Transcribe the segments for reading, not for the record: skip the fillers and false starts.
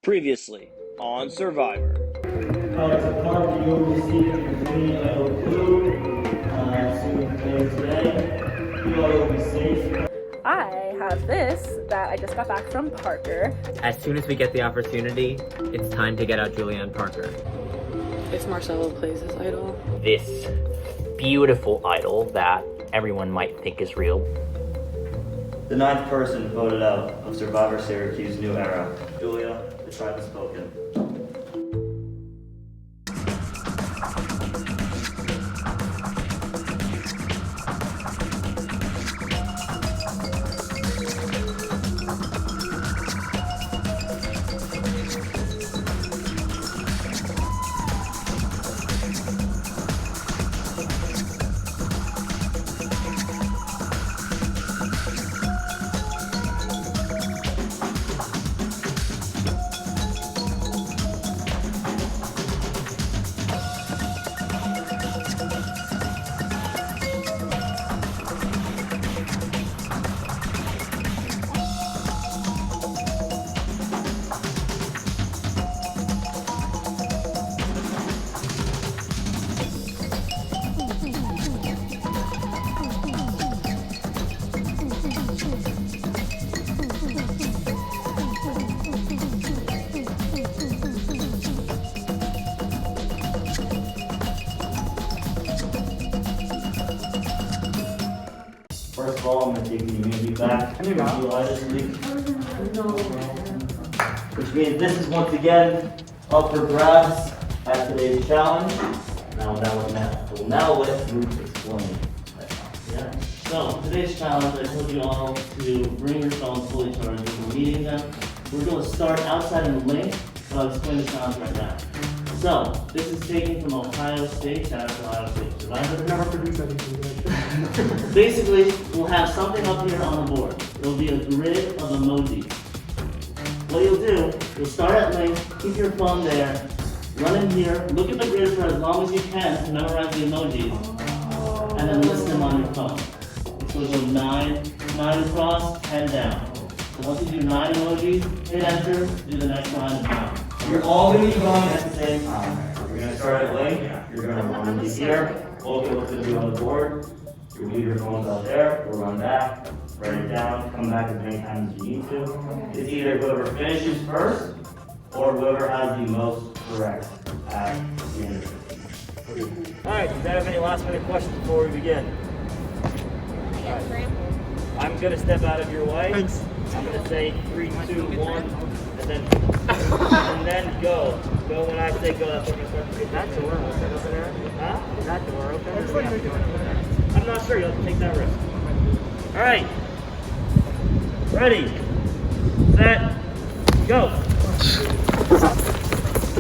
Previously on Survivor. It's a card that you'll receive from me. I hope blue. Soon later today. You all will be safe. I have this that I just got back from Parker. As soon as we get the opportunity, it's time to get out Julianne Parker. If Marcelo plays this idol. This beautiful idol that everyone might think is real. The 9th person voted out of Survivor Syracuse New Era. Julia, the tribe has spoken. First of all, I'm going to take the immunity back. Which means this is once again up for grabs at today's challenge. Now let Ruth explain. Yeah. So today's challenge, I told you all to bring your phones fully charged. We're meeting them. We're going to start outside in the link, but I'll explain the challenge right now. So this is taken from Ohio State. Shout out to Ohio State Survivor. Never produced anything good. Basically, we'll have something up here on the board. It'll be a grid of emojis. What you'll do, you'll start at link, keep your phone there, run in here, look at the grid for as long as you can to memorize the emojis, and then list them on your phone. So we'll go 9 across, 10 down. So once you do 9 emojis, hit enter, do the next line and down. You're all going to be going at the same time. You're going to start at link. You're going to run into here. Look at what's going to be on the board. You'll leave your phones out there. We'll run back, write it down, come back as many times as you need to. It's either whoever finishes first or whoever has the most correct at the end of it. Alright, does that have any last minute questions before we begin? I'm going to step out of your way. Thanks. I'm going to say 3, 2, 1, and then go. Go when I say go. That's when we're going to start to get that door open over there. Huh? Is that door open? I'm not sure. You'll have to take that risk. All right. Ready. Set. Go.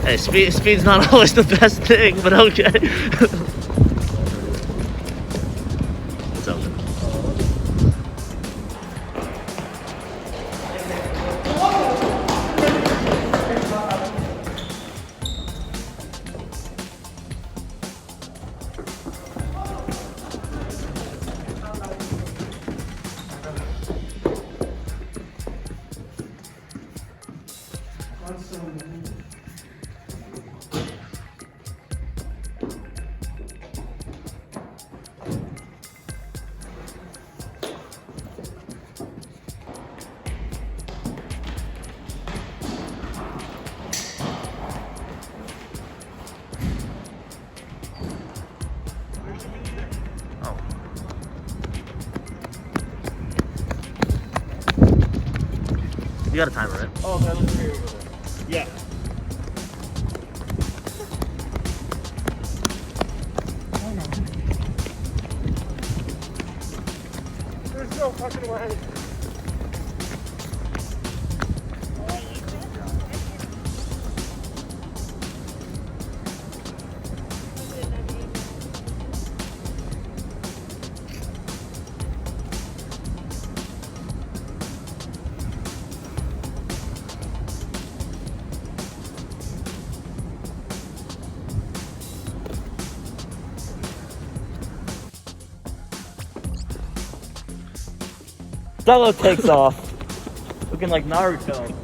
Hey, speed's not always the best thing, but okay. It's open. You got a timer, right? Oh, that looks very over there. Yeah. There's no fucking way. Solo takes off, looking like Naruto.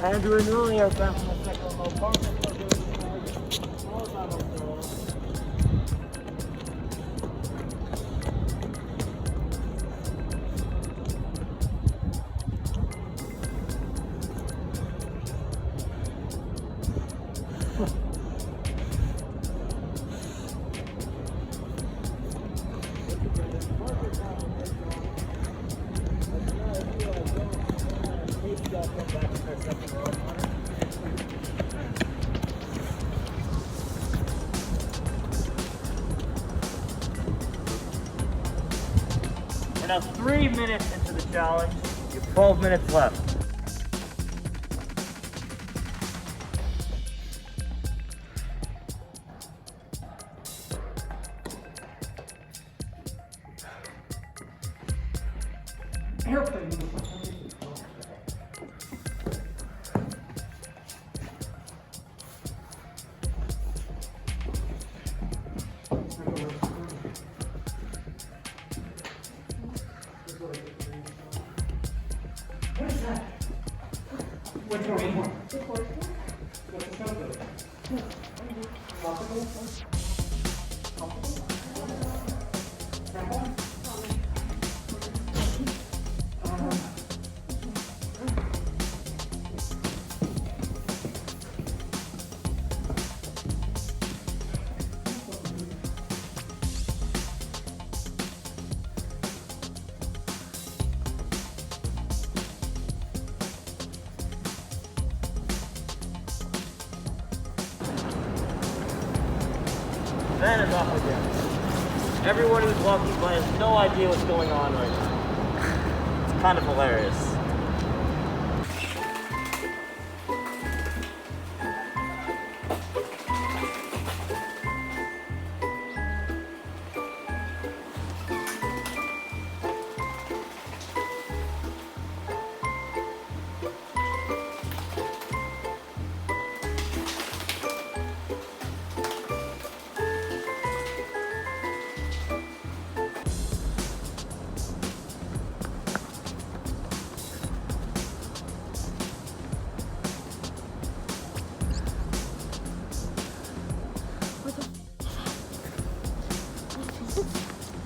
Andrew and Uli are back in the second low park. We're now 3 minutes into the challenge. You have 12 minutes left. Van is off again. Everyone who's walking by has no idea what's going on right now. It's kind of hilarious.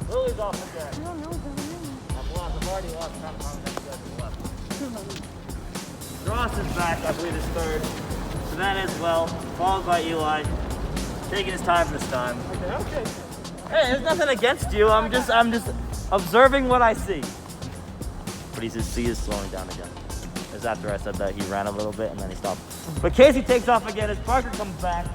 Lily's off again. I don't know what that is. I've already lost time how many guys are left. Ross is back, I believe is third. Savannah as well, followed by Eli. Taking his time this time. Okay. Hey, there's nothing against you. I'm just observing what I see. But he is slowing down again. Because after I said that, he ran a little bit and then he stopped. But Casey takes off again as Parker comes back.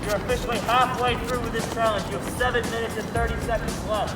You're officially halfway through with this challenge. You have 7 minutes and 30 seconds left.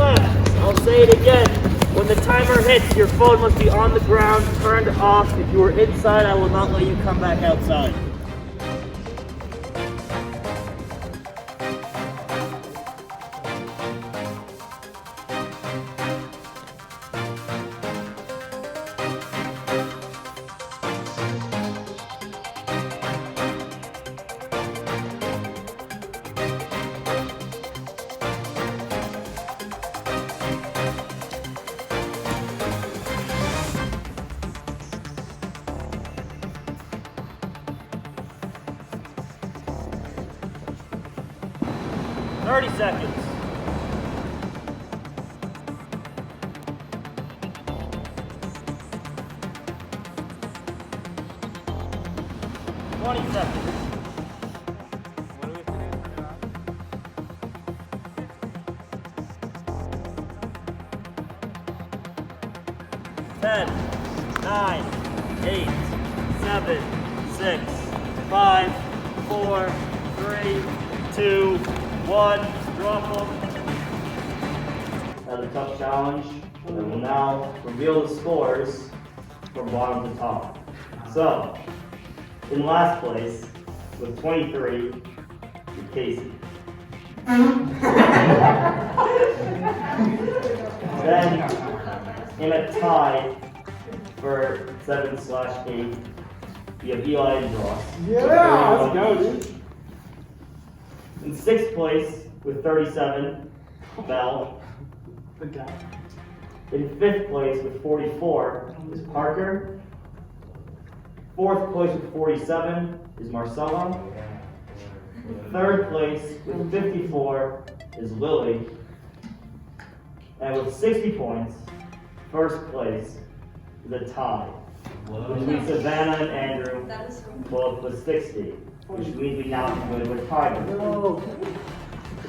left. I'll say it again. When the timer hits, your phone must be on the ground, turned off. If you are inside, I will not let you come back outside. Thirty seconds. 20 seconds. 10, 9, 8, 7, 6, 5, 4, 3, 2, 1. Drop them. That's a tough challenge. And we'll now reveal the scores from bottom to top. So, in last place, with 23, is Casey. Then, in a tie for 7/8, you have Eli and Ross. Yeah, let's go, dude. In 6th place, with 37, Mel. Good guy. In 5th place with 44 is Parker. 4th place with 47 is Marcella. 3rd place with 54 is Lily. And with 60 points, 1st place is a tie. Which means Savannah and Andrew both with 60. Which means we now can go to a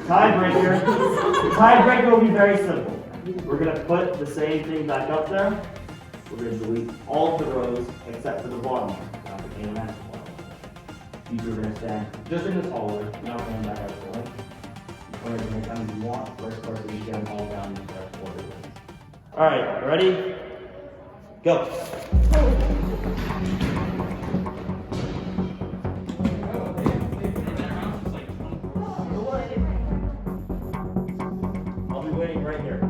tiebreaker. The tiebreaker will be very simple. We're going to put the same thing back up there. We're going to delete all of the rows except for the bottom one. These are going to stand just in this hallway. You're not going back out the way. You can as many times as you want. First person to get them all down in the correct order. Alright, ready? Go. I'll be waiting right here.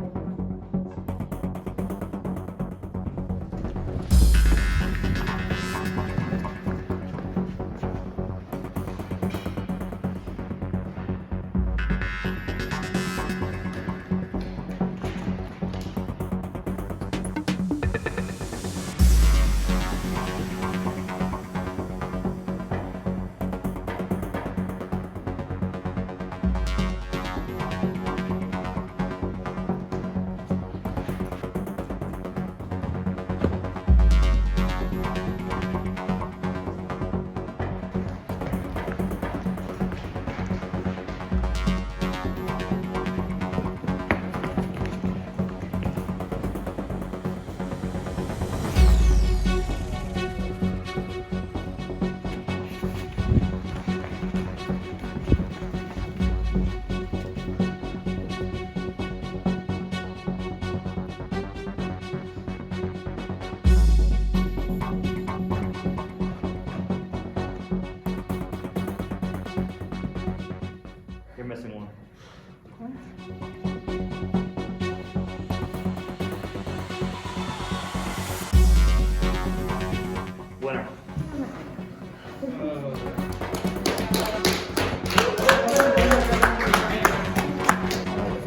You're missing one. Winner.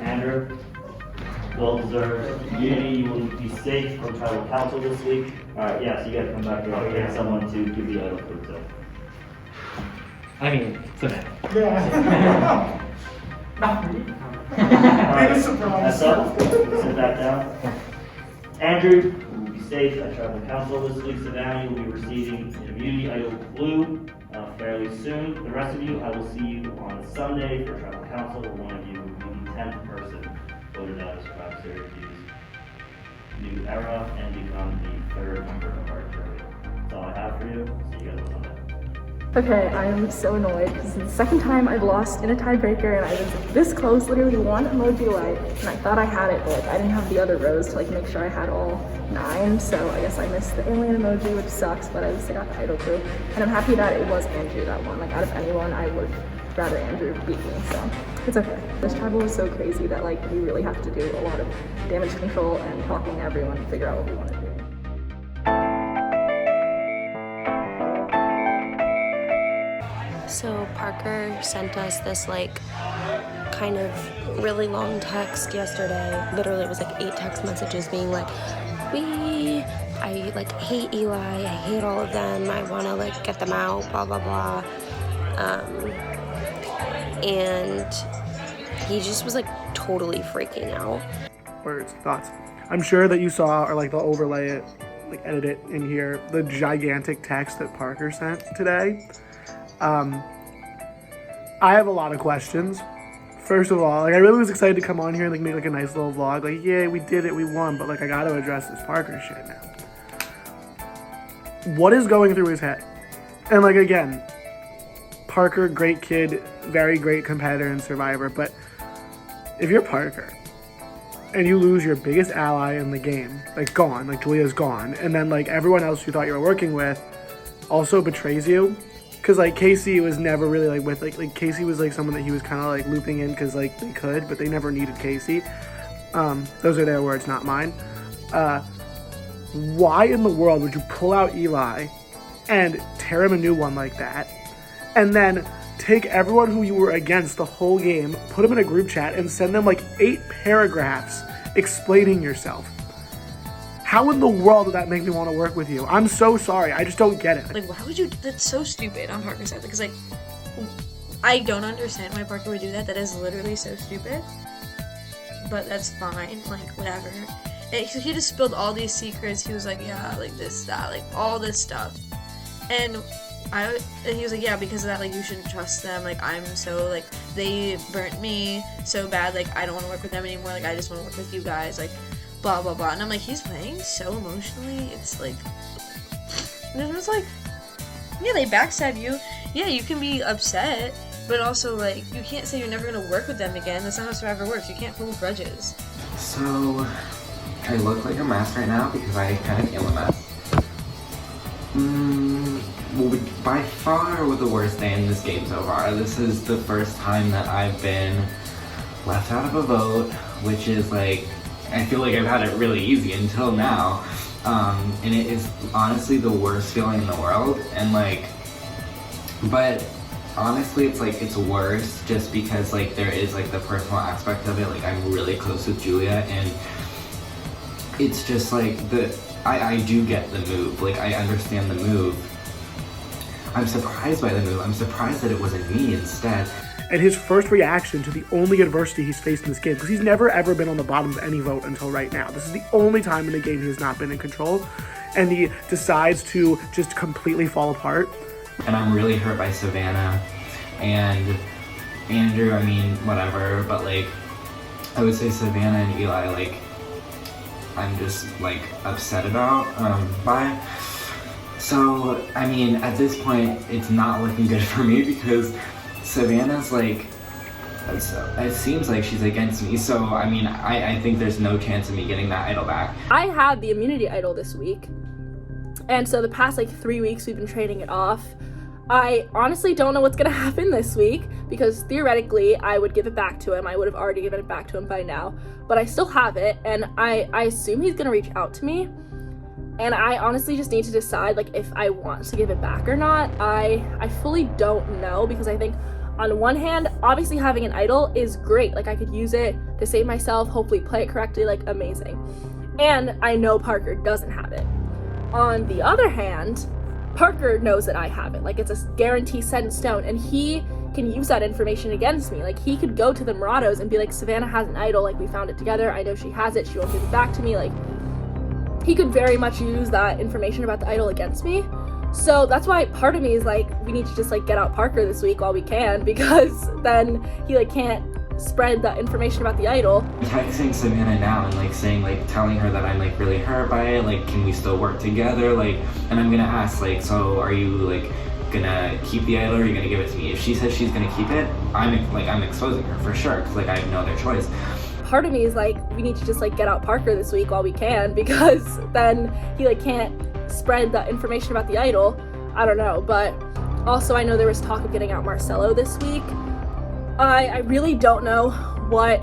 Andrew, well deserved. Unity, you will be safe from tribal council this week. Alright, yeah, so you gotta come back here. I'll get someone to give the idol food, so. I mean, Savannah. Yeah. Not me. Alright, Big surprise. that's up. Sit back down. Andrew, you will be safe at tribal council this week. Savannah, you will be receiving an immunity idol blue fairly soon. The rest of you, I will see you on Sunday for tribal council, where one of you will be the 10th person voted out as Survivor Syracuse new era and become the 3rd member of our jury. That's all I have for you. See you guys on Sunday. Okay, I am so annoyed because it's the second time I've lost in a tiebreaker, and I was this close, literally one emoji away, and I thought I had it, but like I didn't have the other rows to like make sure I had all 9, so I guess I missed the alien emoji, which sucks, but at least I got the idol too. And I'm happy that it was Andrew that won. Like out of anyone, I would rather Andrew beat me, so it's okay. This tribal is so crazy that like we really have to do a lot of damage control and talking to everyone to figure out what we want to do. So Parker sent us this like kind of really long text yesterday. Literally it was like 8 text messages being like, I like hate Eli, I hate all of them, I want to like get them out, blah blah blah. And he just was like totally freaking out. Words, thoughts. I'm sure that you saw, or like they'll overlay it, like edit it in here, the gigantic text that Parker sent today. I have a lot of questions. First of all, like I really was excited to come on here and like make like a nice little vlog. Like, yeah, we did it, we won, but like I gotta address this Parker shit now. What is going through his head? And like again, Parker, great kid, very great competitor in Survivor, but if you're Parker and you lose your biggest ally in the game, like gone, like Julia's gone, and then like everyone else you thought you were working with also betrays you. Because like Casey was never really like with like Casey was like someone that he was kind of like looping in because like they could, but they never needed Casey. Those are their words, not mine. Why in the world would you pull out Eli and tear him a new one like that, and then take everyone who you were against the whole game, put them in a group chat, and send them like 8 paragraphs explaining yourself? How in the world did that make me want to work with you? I'm so sorry. I just don't get it. Like, why would you? That's so stupid on Parker's side. Because, like, I don't understand why Parker would do that. That is literally so stupid. But that's fine. Like, whatever. He just spilled all these secrets. He was like, yeah, like this, that, like all this stuff. And he was like, yeah, because of that, like, you shouldn't trust them. Like, I'm so, like, they burnt me so bad. Like, I don't want to work with them anymore. Like, I just want to work with you guys. Like, blah blah blah. And I'm like, he's playing so emotionally. It's like, and it was like, yeah, they backstab you. Yeah, you can be upset, but also like you can't say you're never gonna work with them again. That's not how Survivor works. You can't hold grudges. So I look like a mess right now because I kind of am a mess. Well, by far the worst day in this game so far. This is the first time that I've been left out of a vote, which is like, I feel like I've had it really easy until now, and it is honestly the worst feeling in the world. And like, but honestly, it's like it's worse just because like there is like the personal aspect of it. Like I'm really close with Julia, and it's just like I do get the move. Like I understand the move. I'm surprised by the move. I'm surprised that it wasn't me instead. And his first reaction to the only adversity he's faced in this game, because he's never ever been on the bottom of any vote until right now. This is the only time in the game he has not been in control, and he decides to just completely fall apart. And I'm really hurt by Savannah and Andrew. I mean, whatever, but like, I would say Savannah and Eli, like, I'm just like upset about by. So, I mean, at this point, it's not looking good for me because Savannah's like, it seems like she's against me, so I mean, I think there's no chance of me getting that idol back. I had the immunity idol this week, and so the past like 3 weeks we've been trading it off. I honestly don't know what's gonna happen this week because theoretically I would give it back to him. I would have already given it back to him by now, but I still have it, and I assume he's gonna reach out to me. And I honestly just need to decide like if I want to give it back or not. I fully don't know because I think on one hand, obviously having an idol is great. Like I could use it to save myself, hopefully play it correctly, like amazing. And I know Parker doesn't have it. On the other hand, Parker knows that I have it. Like it's a guarantee set in stone, and he can use that information against me. Like he could go to the Morados and be like, Savannah has an idol, like we found it together, I know she has it, she won't give it back to me. Like he could very much use that information about the idol against me. So that's why part of me is like, we need to just like get out Parker this week while we can, because then he like can't spread that information about the idol. I'm texting Savannah now and like saying, like telling her that I'm like really hurt by it, like can we still work together, like, and I'm gonna ask like, so are you like gonna keep the idol or are you gonna give it to me? If she says she's gonna keep it, I'm exposing her for sure, because like I have no other choice. Part of me is like, we need to just like get out Parker this week while we can, because then he like can't spread that information about the idol. I don't know, but also I know there was talk of getting out Marcelo this week. I really don't know what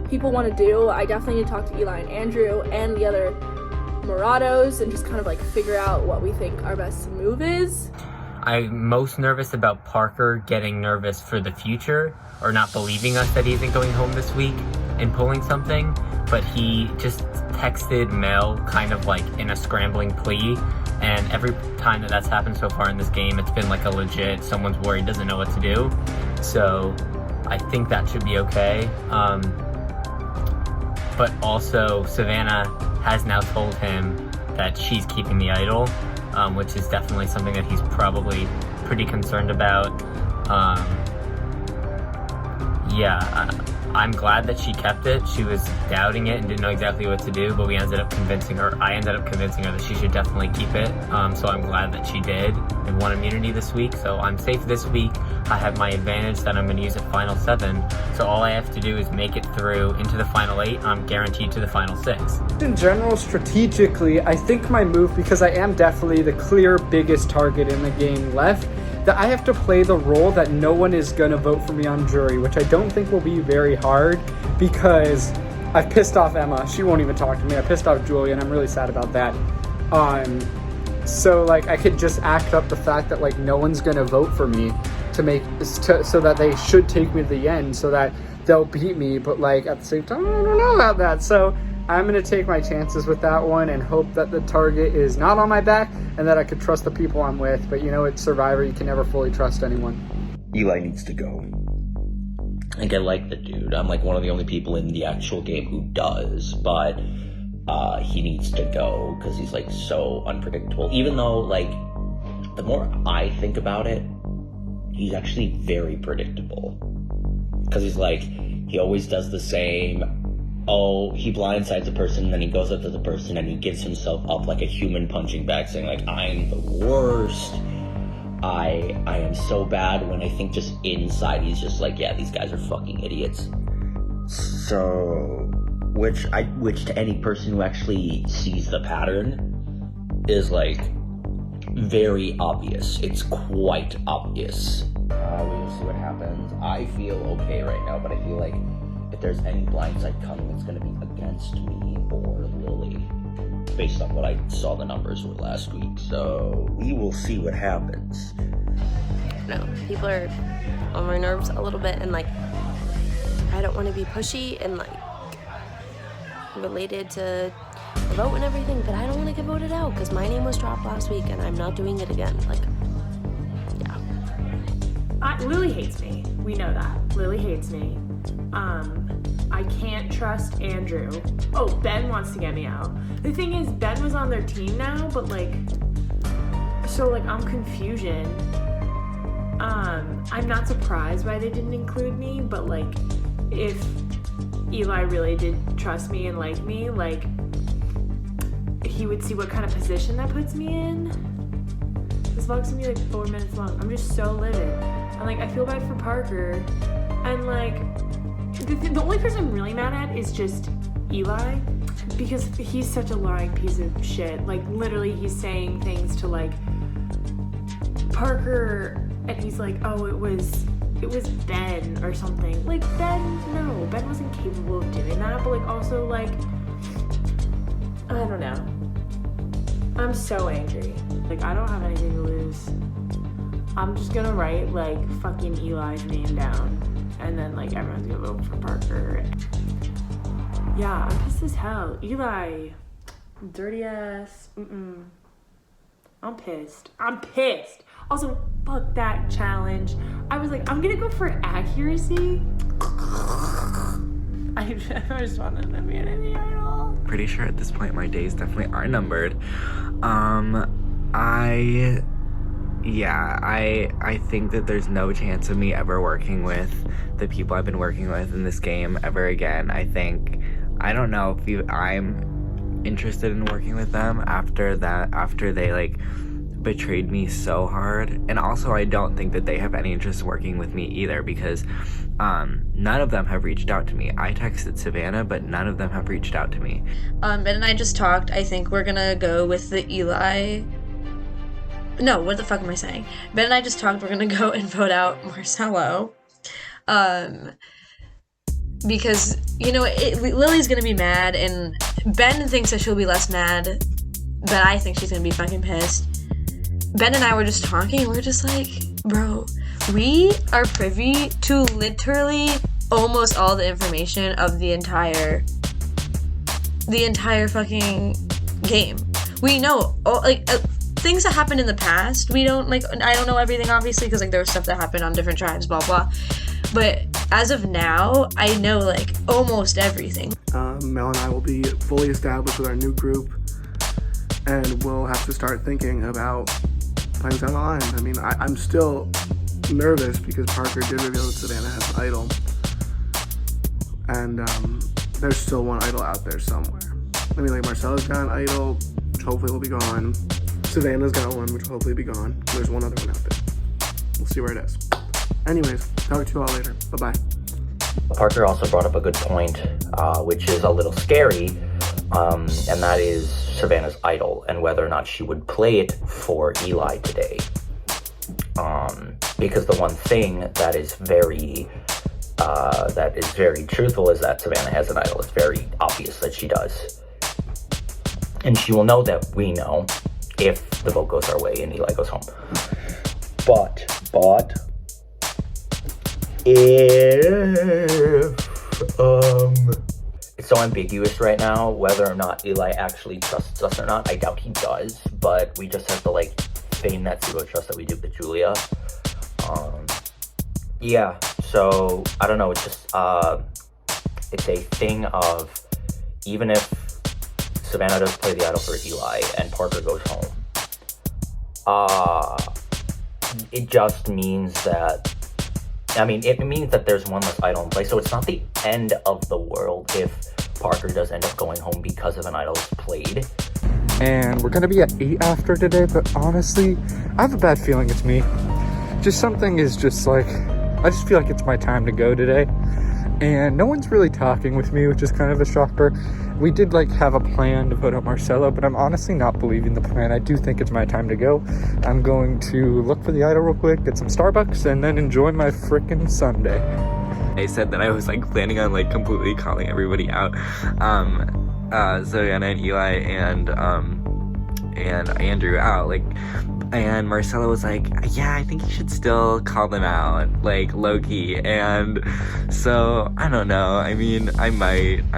people want to do. I definitely need to talk to Eli and Andrew and the other Morados and just kind of like figure out what we think our best move is. I'm most nervous about Parker getting nervous for the future or not believing us that he isn't going home this week and pulling something, but he just texted Mel kind of like in a scrambling plea, and every time that that's happened so far in this game, it's been like a legit, someone's worried, doesn't know what to do. So I think that should be okay. But also Savannah has now told him that she's keeping the idol, which is definitely something that he's probably pretty concerned about. I'm glad that she kept it. She was doubting it and didn't know exactly what to do, but I ended up convincing her that she should definitely keep it. So I'm glad that she did and won immunity this week. So I'm safe this week. I have my advantage that I'm going to use at Final 7. So all I have to do is make it through into the Final 8. I'm guaranteed to the Final 6. In general, strategically, I think my move, because I am definitely the clear biggest target in the game left, that I have to play the role that no one is going to vote for me on jury, which I don't think will be very hard because I've pissed off Emma. She won't even talk to me. I pissed off Julia, and I'm really sad about that. So like I could just act up the fact that like no one's going to vote for me so that they should take me to the end so that they'll beat me, but like at the same time, I don't know about that. So I'm going to take my chances with that one and hope that the target is not on my back and that I could trust the people I'm with. But you know, it's Survivor. You can never fully trust anyone. Eli needs to go. Like, I like the dude. I'm like one of the only people in the actual game who does, but he needs to go because he's like so unpredictable. Even though, like, the more I think about it, he's actually very predictable. Because he's like, he always does the same. Oh, he blindsides a person, and then he goes up to the person and he gives himself up like a human punching bag, saying like, I'm the worst. I am so bad, when I think just inside he's just like, yeah, these guys are fucking idiots. So, which to any person who actually sees the pattern is like very obvious. It's quite obvious. We will see what happens. I feel okay right now, but I feel like if there's any blindside coming, it's going to be against me or Lily, based on what I saw the numbers were last week. So we will see what happens. No, people are on my nerves a little bit, and like I don't want to be pushy and like related to the vote and everything, but I don't want to get voted out because my name was dropped last week and I'm not doing it again. Like, yeah. Lily hates me. We know that. Lily hates me. I can't trust Andrew. Oh, Ben wants to get me out. The thing is, Ben was on their team now, but like, so like I'm confusion. I'm not surprised why they didn't include me, but like, if Eli really did trust me and like me, like, he would see what kind of position that puts me in. This vlog's gonna be like 4 minutes long. I'm just so livid. And like, I feel bad for Parker. And like, the only person I'm really mad at is just Eli, because he's such a lying piece of shit. Like, literally, he's saying things to like Parker, and he's like, oh, it was Ben or something. Like, Ben wasn't capable of doing that. But like, also like, I don't know. I'm so angry. Like, I don't have anything to lose. I'm just gonna write like fucking Eli's name down. And then, like, everyone's gonna vote for Parker. Yeah, I'm pissed as hell. Eli, dirty ass. I'm pissed. Also, fuck that challenge. I was like, I'm gonna go for accuracy. I just wanted to be in the idol. Pretty sure at this point my days definitely are numbered. I think that there's no chance of me ever working with the people I've been working with in this game ever again. I don't know if I'm interested in working with them after they like betrayed me so hard. And also, I don't think that they have any interest in working with me either, because none of them have reached out to me. I texted Savannah, but none of them have reached out to me. Ben and I just talked. I think we're gonna go with the Eli. No, what the fuck am I saying? Ben and I just talked. We're gonna go and vote out Marcelo. Because, you know, Lily's gonna be mad, and Ben thinks that she'll be less mad, but I think she's gonna be fucking pissed. Ben and I were just talking, and we're just like, bro, we are privy to literally almost all the information of the entire fucking game. We know, things that happened in the past. We don't, I don't know everything, obviously, because, there was stuff that happened on different tribes, blah, blah. But as of now, I know, almost everything. Mel and I will be fully established with our new group, and we'll have to start thinking about things down the line. I mean, I'm still nervous because Parker did reveal that Savannah has an idol. And there's still one idol out there somewhere. I mean, Marcella's got an idol, which hopefully will be gone. Savannah's got one, which will hopefully be gone. There's one other one out there. We'll see where it is. Anyways, talk to you all later. Bye-bye. Parker also brought up a good point, which is a little scary, and that is Savannah's idol and whether or not she would play it for Eli today. Because the one thing that is very truthful is that Savannah has an idol. It's very obvious that she does. And she will know that we know if the vote goes our way and Eli goes home. But if it's so ambiguous right now whether or not Eli actually trusts us or not. I doubt he does, but we just have to feign that pseudo trust that we do with Julia. Yeah, so I don't know, it's just it's a thing of, even if Savannah does play the idol for Eli and Parker goes home, it just means that, it means that there's one less idol in play, so it's not the end of the world if Parker does end up going home because of an idol that's played. And we're gonna be at 8 after today, but honestly, I have a bad feeling it's me. Just something is just I just feel like it's my time to go today. And no one's really talking with me, which is kind of a shocker. We did have a plan to vote out Marcelo, but I'm honestly not believing the plan. I do think it's my time to go. I'm going to look for the idol real quick, get some Starbucks, and then enjoy my frickin' Sunday. I said that I was planning on completely calling everybody out. Savannah and Eli and Andrew out, and Marcelo was yeah, I think you should still call them out, low-key. And so I don't know, I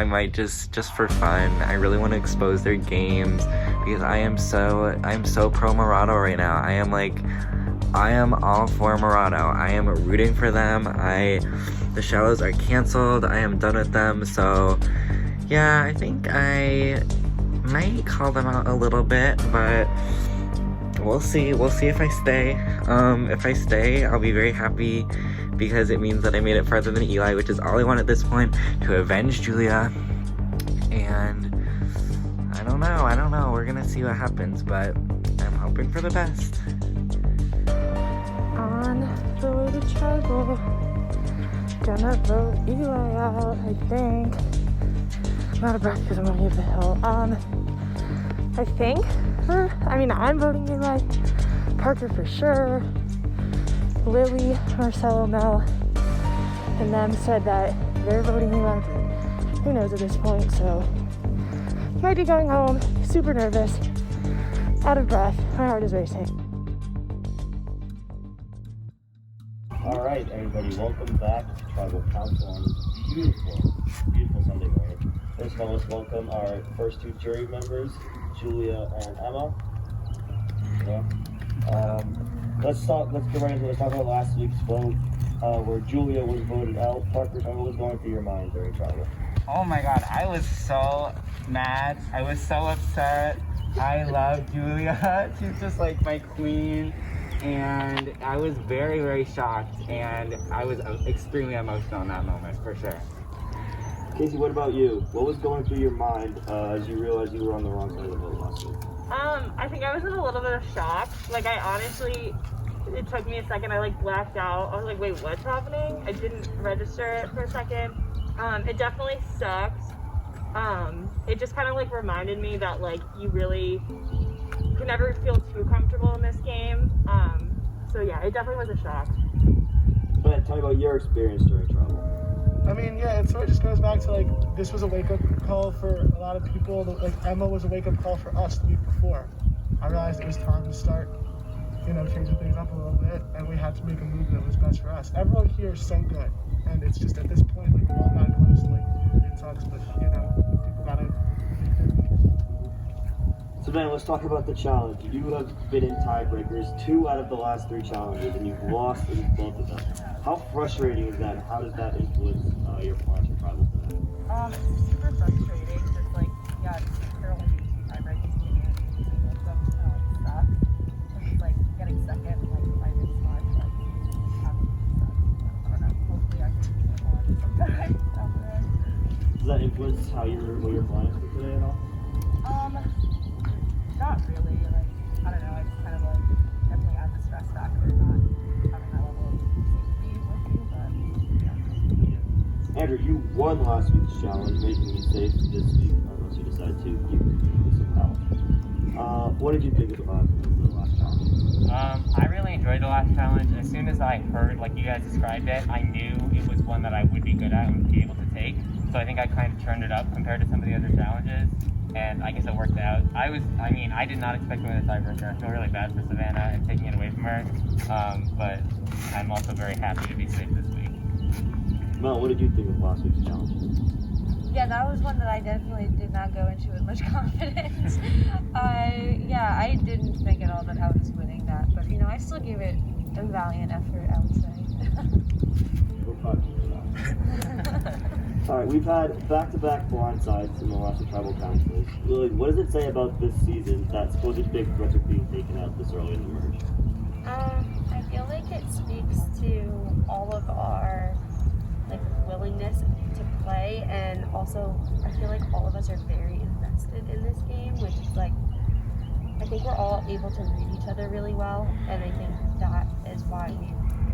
might just for fun. I really want to expose their games because I'm so pro Morado right now. I am all for Morado. I am rooting for them. The Shallows are canceled. I am done with them. So yeah, I think I might call them out a little bit, but we'll see if I stay. If I stay, I'll be very happy because it means that I made it farther than Eli, which is all I want at this point, to avenge Julia. And I don't know, we're gonna see what happens, but I'm hoping for the best. On the way to tribal, gonna vote Eli out, I think. I'm out of breath because I'm on the hill. I think. I'm voting Eli. Parker for sure. Lily, Marcelo, Mel, and them said that they're voting Eli. Who knows at this point? So might be going home. Super nervous. Out of breath. My heart is racing. Alright, everybody, welcome back to Tribal Council on this beautiful Sunday morning. First of all, let's welcome our first two jury members, Julia and Emma. Let's get right into it. Let's talk about last week's vote, where Julia was voted out. Parker, what was going through your mind during tribal? Oh my god, I was so mad. I was so upset. I love Julia. She's just my queen. And I was very, very shocked. And I was extremely emotional in that moment, for sure. Casey, what about you? What was going through your mind as you realized you were on the wrong side of the vote last week? I think I was in a little bit of shock. Like, I honestly, it took me a second. I like blacked out. I was like, wait, what's happening? I didn't register it for a second. It definitely sucks. It just kind of like reminded me that like you really can never feel too comfortable in this game. So yeah, it definitely was a shock. Ben, tell me about your experience during travel. I mean, yeah, it sort of just goes back to like this was a wake-up call for a lot of people. Like Emma was a wake-up call for us the week before. I realized it was time to start, changing things up a little bit, and we had to make a move that was best for us. Everyone here is so good, and it's just at this point, like we're all not close. Like it sucks, but people gotta make their moves. So Ben, let's talk about the challenge. You have been in tiebreakers 2 out of the last 3 challenges, and you've lost in both of them. How frustrating is that? How does that influence your plans for travel today? It's super frustrating. Just like, yeah, there are only 2 tiebreakers in the game, so both of them kind of like suck. It's like getting second, like 5 minutes left, like absolutely sucks. I don't know. Hopefully, I can keep it on sometimes after it. Does that influence what your plans for today at all? Not really. Like, I don't know. I just kind of like definitely add the stress factor, not having that level of safety with you, but yeah. Andrew, you won last week's challenge, making you safe this week, unless you decide to keep this out. What did you think about the last challenge? I really enjoyed the last challenge. As soon as I heard, like you guys described it, I knew it was one that I would be good at and would be able to take. So I think I kind of turned it up compared to some of the other challenges. And I guess it worked out. I did not expect to win the tiebreaker. I feel really bad for Savannah and taking it away from her. But I'm also very happy to be safe this week. Mel, what did you think of last week's challenge? Yeah, that was one that I definitely did not go into with much confidence. I didn't think at all that I was winning that, but I still gave it a valiant effort, I would say. We're proud of you for that. All right, we've had back-to-back blindsides in the last travel counselors. Lily, what does it say about this season that supposed big threats are being taken out this early in the merge? I feel like it speaks to all of our willingness to play, and also I feel like all of us are very invested in this game, which is I think we're all able to read each other really well, and I think that is why we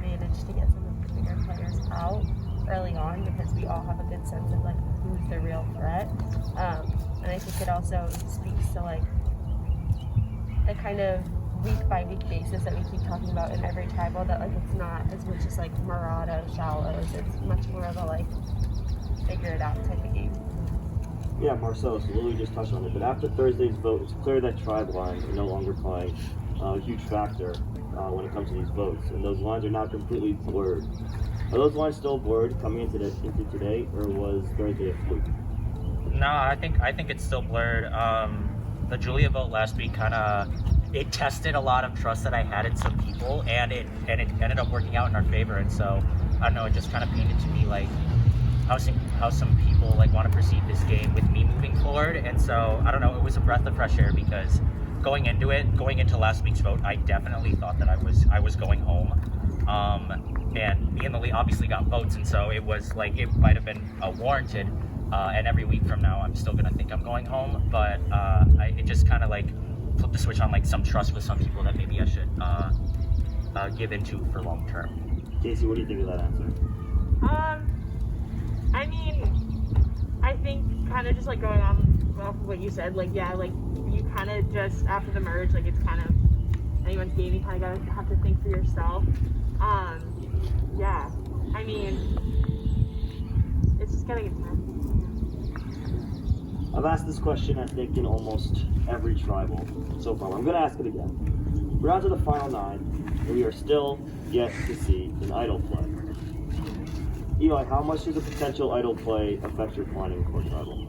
managed to get some of the bigger players out early on, because we all have a good sense of who's the real threat, and I think it also speaks to the kind of week by week basis that we keep talking about in every tribal, that it's not as much as Murata, Shallows, it's much more of a figure it out type of game. Yeah, Marcelo, so Lily just touched on it, but after Thursday's vote, it's clear that tribe lines are no longer playing a huge factor when it comes to these votes, and those lines are now completely blurred. Are those lines still blurred coming into today, or was Thursday a fluke? No, I think it's still blurred. The Julia vote last week it tested a lot of trust that I had in some people, and it ended up working out in our favor. And so I don't know, it just kind of painted to me how some people want to perceive this game with me moving forward. And so I don't know, it was a breath of fresh air, because going into last week's vote, I definitely thought that I was going home. And me and Lily obviously got votes, and so it was it might have been warranted. And every week from now, I'm still gonna think I'm going home. But it just kind of flipped the switch on some trust with some people that maybe I should give into for long term. Casey, what do you think of that answer? I think kind of just going on off of what you said, you kind of just after the merge, it's kind of anyone's game. You kind of gotta have to think for yourself. Yeah, it's just getting intense. I've asked this question, I think, in almost every tribal so far. I'm going to ask it again. We're on to the final 9, and we are still yet to see an idle play. Eli, how much does a potential idle play affect your planning for tribal?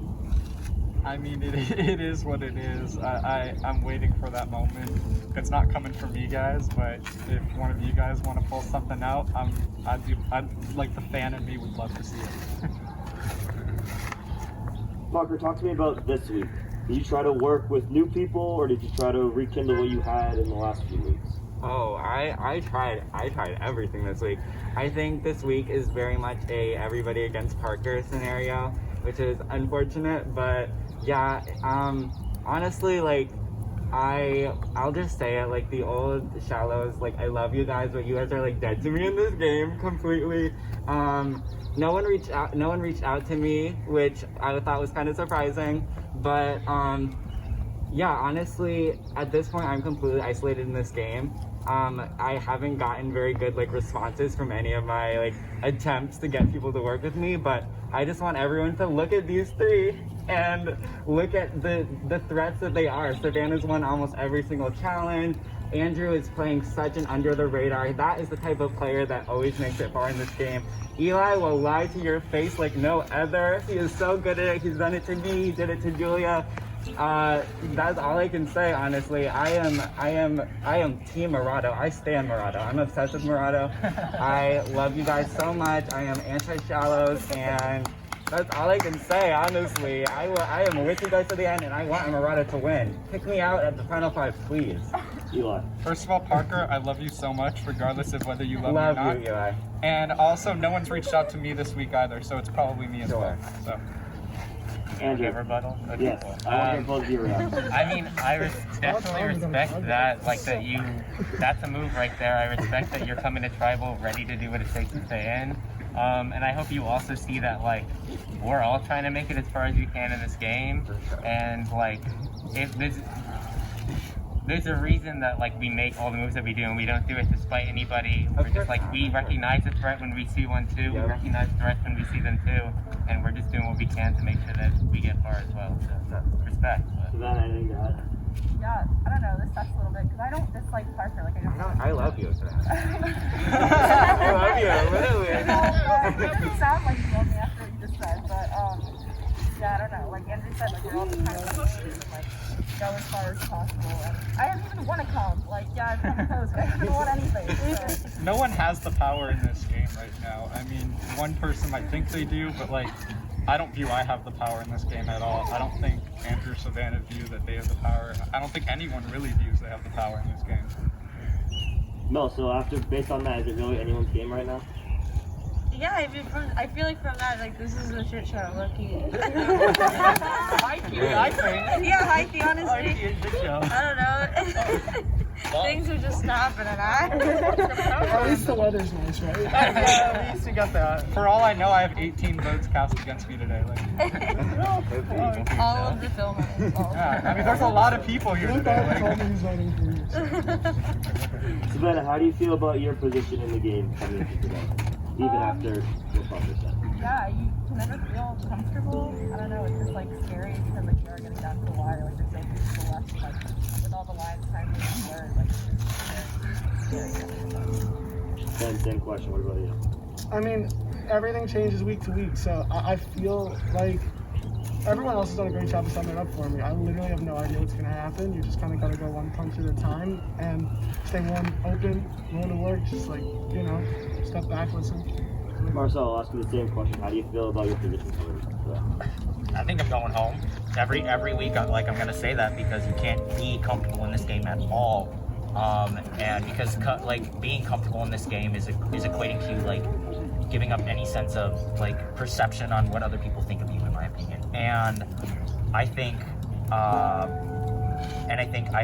It is what it is. I'm waiting for that moment. It's not coming from me, guys, but if one of you guys want to pull something out, the fan in me would love to see it. Parker, talk to me about this week. Did you try to work with new people, or did you try to rekindle what you had in the last few weeks? Oh, I tried everything this week. I think this week is very much a everybody against Parker scenario, which is unfortunate, but yeah, honestly, I'll just say it, like the old shallows, like I love you guys, but you guys are like dead to me in this game completely. No one reached out to me, which I thought was kind of surprising, but yeah, honestly, at this point I'm completely isolated in this game. I haven't gotten very good like responses from any of my like attempts to get people to work with me, but I just want everyone to look at these three and look at the threats that they are. Savannah's won almost every single challenge. Andrew is playing such an under the radar. That is the type of player that always makes it far in this game. Eli will lie to your face like no other. He is so good at it. He's done it to me. He did it to Julia. That's all I can say, honestly. I am Team Murado. I stand Murado. I'm obsessed with Murado. I love you guys so much. I am anti-shallows, and that's all I can say, honestly. I am with you guys to the end, and I want Murado to win. Pick me out at the final 5, please. Eli. First of all, Parker, I love you so much, regardless of whether you love me or not. Love you, Eli. And also, no one's reached out to me this week either, so it's probably me as well. So. Andrew. Rebuttal? Okay, Yes, cool. I want to hear both of your reactions. I mean, definitely respect that, like that that's a move right there. I respect that you're coming to Tribal ready to do what it takes to stay in. And I hope you also see that, like, we're all trying to make it as far as we can in this game. And, like, if there's a reason that, like, we make all the moves that we do, and we don't do it to spite anybody. We're just, like, we recognize the threat when we see one, too. We recognize threats when we see them, too. And we're just doing what we can to make sure that we get far as well. So, respect. Savannah, anything to add? Yeah, I don't know, this sucks a little bit, because I don't dislike Parker, like, I love you, Savannah. I love you, literally. It sounds like you love me after what you just said, but, yeah, I don't know, like Andrew said, like, we're all just kind of like, go as far as possible, and I haven't even want to come, like, yeah, I've come close, but I haven't won anything, so. No one has the power in this game right now. I mean, one person might think they do, but like, I don't view I have the power in this game at all. I don't think Andrew or Savannah view that they have the power. I don't think anyone really views they have the power in this game. No, so based on that, is it really anyone's game right now? Yeah, I feel like from that, like, this is a shit show, lucky. I think. Yeah, Hikey, honestly. Hikey is the show. I don't know. Things are just happening. At least the weather's nice, right? At least you got that. For all I know, I have 18 votes cast against me today. Like, all of the film. Yeah, I mean, there's a lot of people here today. Savannah, how do you feel about your position in the game coming into today? Even after what Parker said. Yeah, you can never feel comfortable. I don't know, it's just like scary because like you are getting down to the wire, like there's no people left, like with all the lines kind of blurred, like it's scary. Same question, what about you? I mean, everything changes week to week, so I feel like everyone else has done a great job of summing it up for me. I literally have no idea what's going to happen. You just kind of got to go one punch at a time and stay warm, open, willing to work, just like, you know, step back, listen. Marcel, I'll ask you the same question. How do you feel about your position coming today? I think I'm going home. Every week, I'm gonna say that because you can't be comfortable in this game at all. And because like being comfortable in this game is equating to like giving up any sense of like perception on what other people think of you, in my opinion. And I think I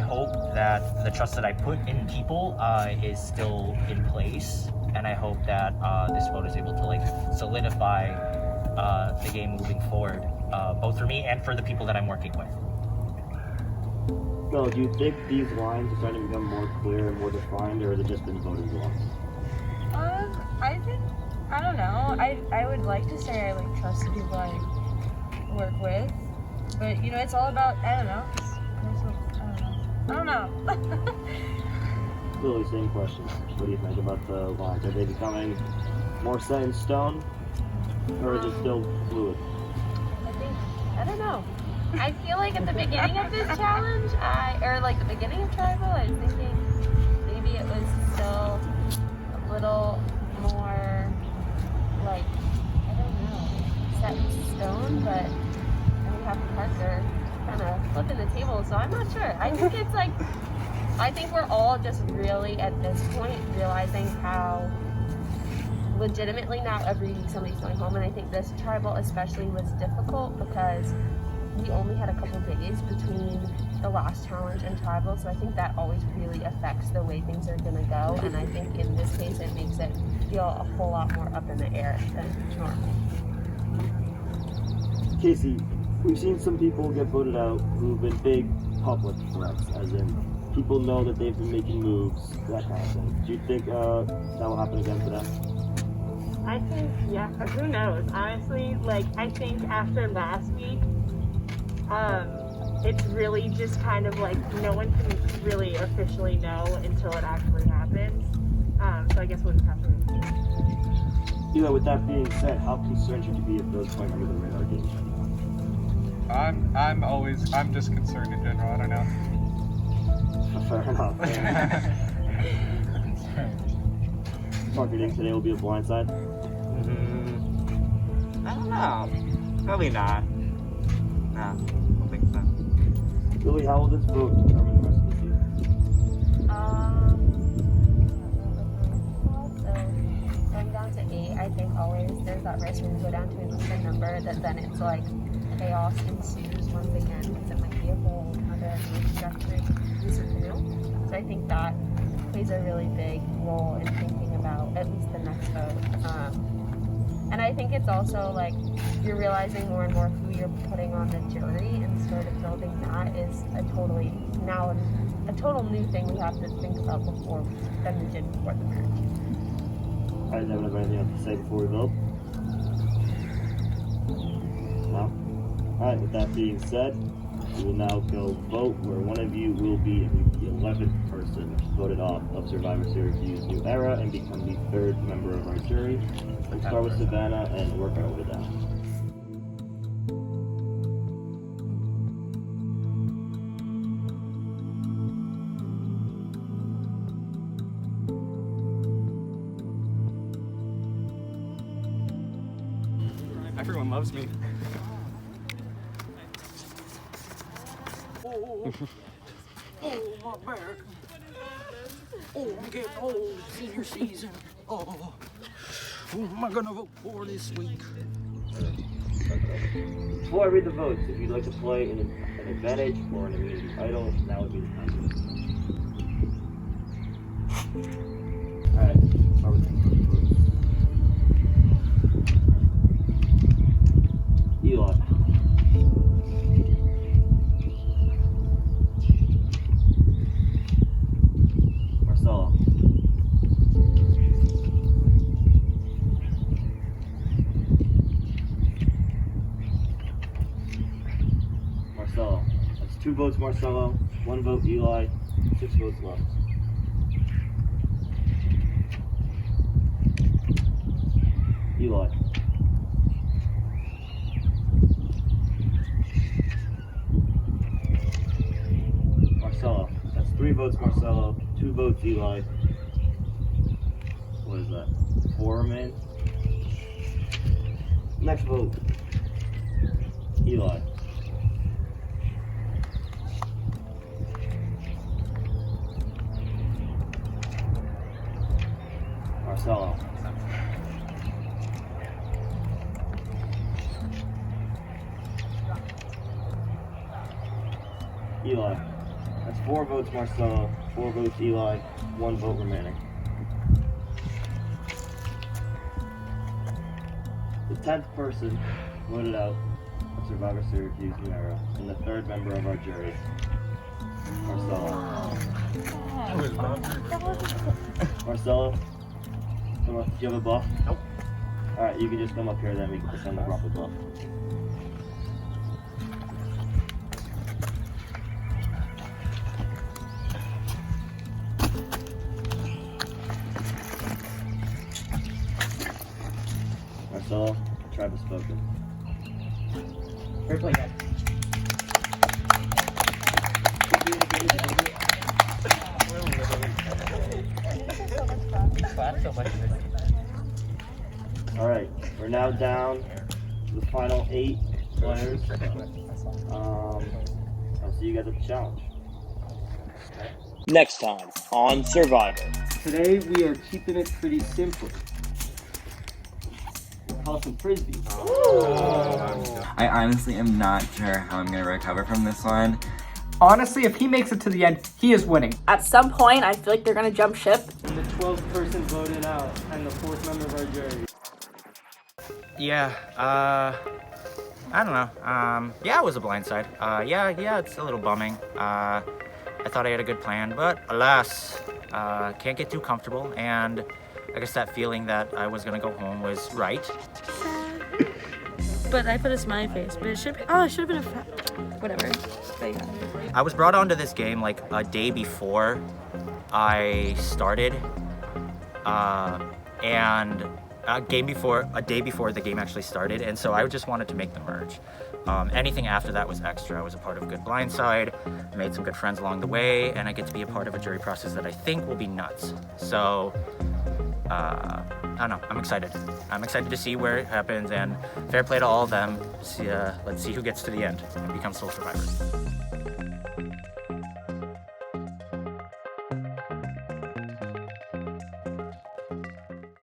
hope that the trust that I put in people is still in place. And I hope that this vote is able to like solidify the game moving forward, both for me and for the people that I'm working with. Bill, do you think these lines are starting to become more clear and more defined, or has it just been voted lost? I think, I don't know. I would like to say I like trust the people I work with, but you know, it's all about, I don't know. I don't know. Lily, same question. What do you think about the lines? Are they becoming more set in stone, or is it still fluid? I don't know. I feel like at the beginning of this challenge, or like the beginning of Tribal, I was thinking maybe it was still a little more like, I don't know, set in stone, but we have Parker kind of flipping the table, so I'm not sure. I think it's like, I think we're all just really at this point realizing how legitimately now every week somebody's going home, and I think this Tribal especially was difficult because we only had a couple days between the last challenge and tribal, so I think that always really affects the way things are gonna go, and I think in this case it makes it feel a whole lot more up in the air than normal. Casey, we've seen some people get voted out who've been big public threats, as in people know that they've been making moves, that kind of thing. Do you think that will happen again today? I think, yeah, who knows? Honestly, like, I think after last week, it's really just kind of like no one can really officially know until it actually happens. So I guess we'll just have to wait. Eli, with that being said, how concerned should you be if those point under the radar games? I'm just concerned in general. I don't know. Fair enough. Parker, you think today will be a blindside? I don't know. Probably not. No, I don't think so. Lily, how will this vote determine the rest of the season? So going down to 8, I think always there's that risk when you go down to an even number that then it's like chaos ensues once again because it might be a whole other trajectory. So I think that plays a really big role in thinking about at least the next vote. And I think it's also like you're realizing more and more who you're putting on the jury, and sort of building that is a total new thing we have to think about before than we did before the match. Alright, does anyone have anything else to say before we vote? No? Alright, with that being said, we will now go vote where one of you will be the 11th person voted off of Survivor Syracuse New Era and become the 3rd member of our jury. We'll start with Savannah and work our way down. Everyone loves me. Oh, my back. Oh, I'm getting old. Senior season. Oh, who am I gonna vote for this week? Before I read the votes, if you'd like to play an advantage or an immunity idol, now would be the time. Alright, start with the votes. Eli. Marcella. Marcella. That's 2 votes Marcella, 1 vote Eli, 6 votes left. Eli. Marcella. That's 3 votes Marcella, 2 votes Eli. What is that? 4 remain. Next vote. Eli. Marcella. Eli. That's 4 votes Marcella, 4 votes Eli, 1 vote remaining. The 10th person voted out of Survivor Syracuse New Era and the 3rd member of our jury, Marcella. Marcella, come on, do you have a buff? Nope. Alright, you can just come up here then we can pretend like we're off the buff. Marcella, tribe has spoken. Fair play, guys. Alright, we're now down to the final 8 players. I'll see you guys at the challenge. Next time on Survivor. Today we are keeping it pretty simple. toss some frisbees. I honestly am not sure how I'm gonna recover from this one. Honestly, if he makes it to the end, he is winning. At some point, I feel like they're gonna jump ship. The 12th person voted out and the 4th member of our jury. Yeah, I don't know. Yeah, it was a blindside. Yeah, it's a little bumming. I thought I had a good plan, but alas, can't get too comfortable, and I guess that feeling that I was gonna go home was right. But I put a smiley face, but it should have been a whatever. But yeah. I was brought onto this game like a day before I started, and a day before the game actually started, and so I just wanted to make the merge. Anything after that was extra. I was a part of a good blindside, made some good friends along the way, and I get to be a part of a jury process that I think will be nuts. So, I don't know, I'm excited. I'm excited to see where it happens, and fair play to all of them. Let's see who gets to the end and becomes sole survivor.